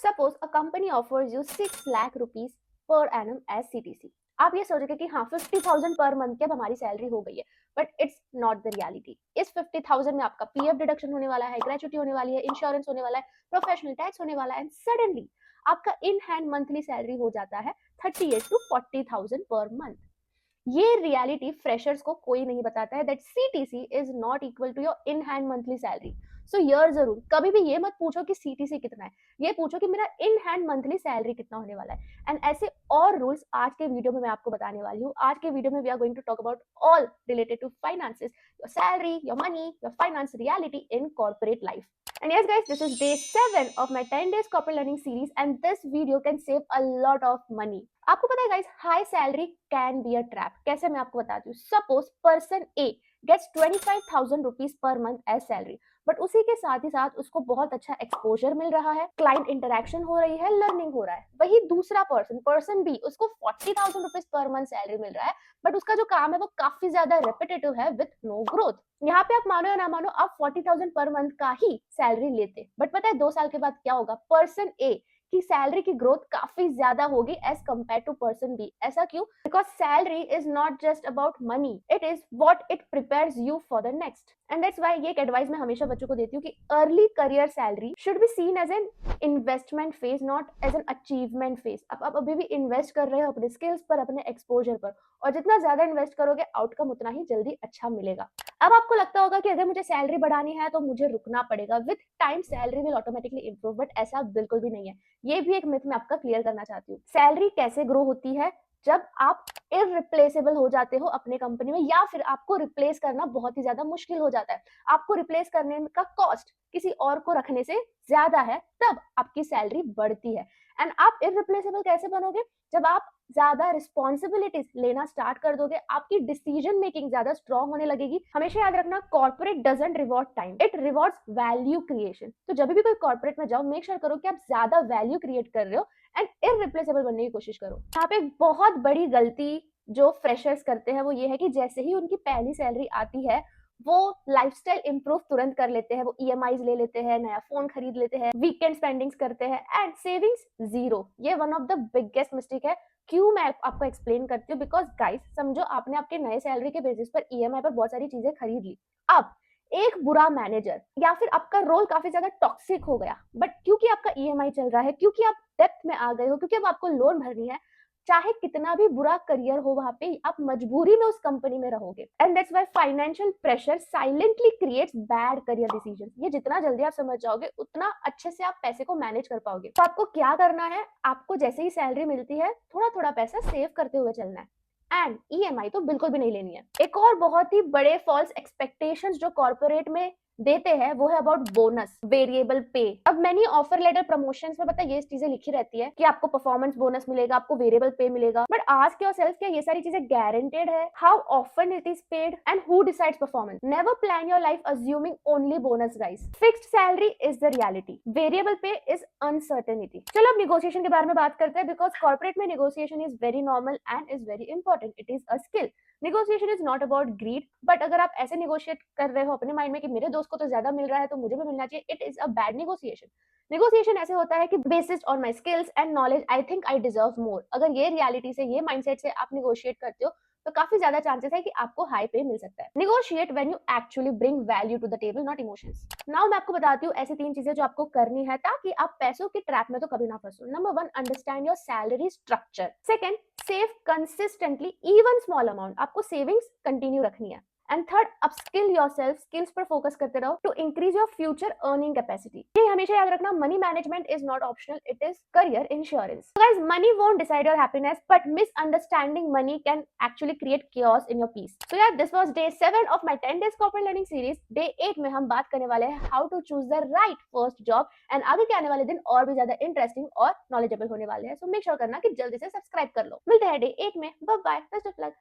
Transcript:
Suppose a company offers you 6 lakh rupees per annum as CTC. आप ये सोचोगे कि हाँ 50,000 पर मंथ की अब हमारी सैलरी हो गई है, but it's not the reality. इस 50,000 में आपका पीएफ डिडक्शन होने वाला है, ग्रेचुटी होने वाली है, इंश्योरेंस होने वाला है, प्रोफेशनल टैक्स होने वाला है, एंड सडनली आपका इन हैंड मंथली सैलरी हो जाता है 38 to 40,000 पर मंथ। ये रियलिटी फ्रेशर्स को कोई नहीं बताता है that CTC is not equal to your in hand monthly salary. So यार जरूर कभी भी ये मत पूछो कि सीटीसी कितना है, ये पूछो कि मेरा इन हैंड मंथली सैलरी कितना होने वाला है। एंड ऐसे और रूल्स आज के वीडियो में मैं आपको बताने वाली हूँ। आज के वीडियो में we are going to talk about all related to finances, your salary, your money, your finance reality in corporate life. And yes guys, this is day 7 of my 10 days corporate learning series and this video can save a lot of money. आपको पता है guys, high salary can be a trap. कैसे, मैं आपको बताती हूँ। Suppose person A gets 25,000 rupees per month as salary, but उसी के साथ ही साथ उसको बहुत अच्छा एक्सपोजर मिल रहा है, क्लाइंट इंटरेक्शन हो रही है, लर्निंग हो रहा है। वही दूसरा पर्सन बी, उसको 40,000 रुपीज पर मंथ सैलरी मिल रहा है, बट उसका जो काम है वो काफी ज्यादा रेपिटेटिव है विथ नो ग्रोथ। यहाँ पे आप मानो या ना मानो, आप 40,000 पर मंथ का ही सैलरी लेते, बट पता है 2 साल के बाद क्या होगा? पर्सन ए की सैलरी की ग्रोथ काफी ज्यादा होगी as compare to person B. ऐसा क्यों? Because salary is not just about money, it is what it prepares you for the next. And that's why ये एक एडवाइस मैं हमेशा बच्चों को देती हूँ कि early career salary should be seen as an investment phase, not as an achievement phase. आप अभी भी इन्वेस्ट कर रहे हो अपने स्किल्स पर, अपने एक्सपोजर पर, और जितना ज्यादा इन्वेस्ट करोगे आउटकम उतना ही जल्दी अच्छा मिलेगा। अब आपको लगता होगा कि अगर मुझे सैलरी बढ़ानी है तो मुझे रुकना पड़ेगा, with time salary will automatically improve, but ऐसा बिल्कुल भी नहीं है। ये भी एक मिथ मैं आपका क्लियर करना चाहती हूँ। सैलरी कैसे ग्रो होती है? जब आप इररिप्लेसेबल हो जाते हो अपने कंपनी में, या फिर आपको रिप्लेस करना बहुत ही ज्यादा मुश्किल हो जाता है, आपको रिप्लेस करने का कॉस्ट किसी और को रखने से ज्यादा है, तब आपकी सैलरी बढ़ती है। एंड आप इररिप्लेसेबल कैसे बनोगे? जब आप ज्यादा रिस्पॉन्सिबिलिटीज लेना स्टार्ट कर दोगे, आपकी डिसीजन मेकिंग ज्यादा स्ट्रॉन्ग होने लगेगी। हमेशा याद रखना, corporate doesn't reward time, it rewards value creation. तो जब भी कोई कॉर्पोरेट में जाओ, मेक श्योर करो कि आप ज्यादा वैल्यू क्रिएट कर रहे हो एंड इररिप्लेसेबल बनने की कोशिश करो। यहाँ पे बहुत बड़ी गलती जो फ्रेशर्स करते हैं वो ये है कि जैसे ही उनकी पहली सैलरी आती है, वो लाइफस्टाइल इंप्रूव तुरंत कर लेते हैं, वो ईएमआईज ले लेते हैं, नया फोन खरीद लेते हैं, वीकेंड स्पेंडिंग्स करते हैं, एंड सेविंग्स जीरो। ये one of the biggest mistake है। क्यों, मैं आपको एक्सप्लेन करती हूँ। बिकॉज गाइस, समझो आपने आपके नए सैलरी के बेसिस पर ईएमआई पर बहुत सारी चीजें खरीद ली। अब एक बुरा मैनेजर या फिर आपका रोल काफी ज्यादा टॉक्सिक हो गया, बट क्योंकि आपका ईएमआई चल रहा है, क्योंकि आप डेप्थ में आ गए हो, क्योंकि अब आपको लोन भरनी है, चाहे कितना भी बुरा करियर हो वहां पे, आप मजबूरी में उस कंपनी में रहोगे। And that's why financial pressure silently creates bad career decisions. ये जितना जल्दी आप समझ जाओगे, उतना अच्छे से आप पैसे को मैनेज कर पाओगे। तो आपको क्या करना है? आपको जैसे ही सैलरी मिलती है, थोड़ा थोड़ा पैसा सेव करते हुए चलना है, एंड ईएमआई तो बिल्कुल भी नहीं लेनी है। एक और बहुत ही बड़े फॉल्स एक्सपेक्टेशंस जो कॉर्पोरेट में देते हैं वो है अबाउट बोनस, वेरिएबल पे। अब मैनी ऑफर लेटर प्रमोशंस में पता है ये चीजें लिखी रहती है कि आपको परफॉर्मेंस बोनस मिलेगा, आपको वेरिएबल पे मिलेगा, बट आस्क योरसेल्फ, क्या ये सारी चीजें गारंटेड है? How often it is paid and who decides performance? Never plan your life assuming only bonus guys. Fixed salary is the reality, variable पे इज अनसर्टेनिटी। चलो अब निगोशिएशन के बारे में बात करते हैं, बिकॉज कॉर्पोरेट में negotiation is very normal and is very important, it is a skill. Negotiation is not about grid, but अगर आप ऐसे निगोशिएट कर रहे हो अपने माइंड में कि मेरे दोस्त को तो ज्यादा मिल रहा है तो मुझे भी मिलना चाहिए, it is a bad negotiation. Negotiation ऐसे होता है कि based on my skills and knowledge I think I deserve more. अगर ये रियलिटी से, ये माइंडसेट से आप निगोशिएट करते हो, तो काफी ज्यादा चांसेस है कि आपको हाई पे मिल सकता है। Negotiate when you actually bring value to the table, not emotions. Now मैं आपको बताती हूँ ऐसी 3 चीजें जो आपको करनी है ताकि आप पैसों की ट्रैप में तो कभी ना फंसो। Number 1, understand your salary structure. Second, save consistently even small amount, आपको सेविंग्स कंटिन्यू रखनी है। And third, upskill yourself, skills पर फोकस करते रहो to increase your future earning capacity. ये हमेशा याद रखना, money management is not optional, it is career insurance. Guys, money won't decide your happiness, but misunderstanding money can actually create chaos in your peace. So yeah, this was day 7 of my 10 days corporate learning series. Day 8 में हम बात करने वाले हैं how to choose the right first job, and आगे के आने वाले दिन और भी ज्यादा इंटरेस्टिंग और नॉलेजेबल होने वाले हैं। So make sure करना कि जल्दी से सब्सक्राइब कर लो। मिलते हैं day 8 में। Bye bye, best of luck.